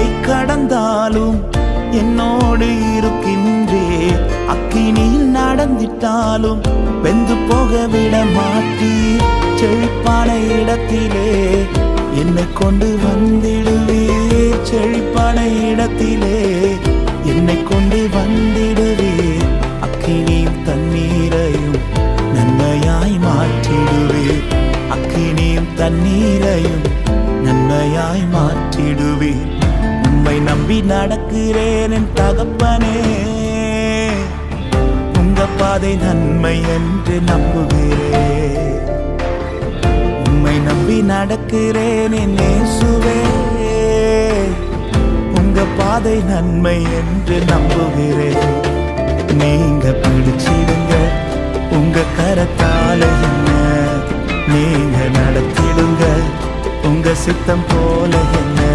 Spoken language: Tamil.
கடலை கடந்தாலும் என்னோடு இருக்கின்றே. அக்கினியில் நடந்திட்டாலும் வெந்து போக விட மாட்டீர். செழிப்பான இடத்திலே என்னை கொண்டு வந்திடுவீர். செழிப்பான இடத்திலே என்னை கொண்டு வந்திடுவீர். அக்கினியும் தண்ணீரையும் நன்மையாய் மாற்றிடுவீர். அக்கினியும் தண்ணீரையும் நன்மையாய் மாற்றிடுவீர். உம்மை நம்பி நடக்கிறேன் என் தகப்பனே. உங்க பாதை நன்மை என்று நம்புகிறேன். உம்மை நம்பி நடக்கிறேன் என் இயேசுவே. உங்க பாதை நன்மை என்று நம்புகிறேன். நீங்க பிடிச்சிடுங்க உங்க கரத்தால என்ன. நீங்க நடத்திடுங்க உங்க சித்தம் போல என்ன.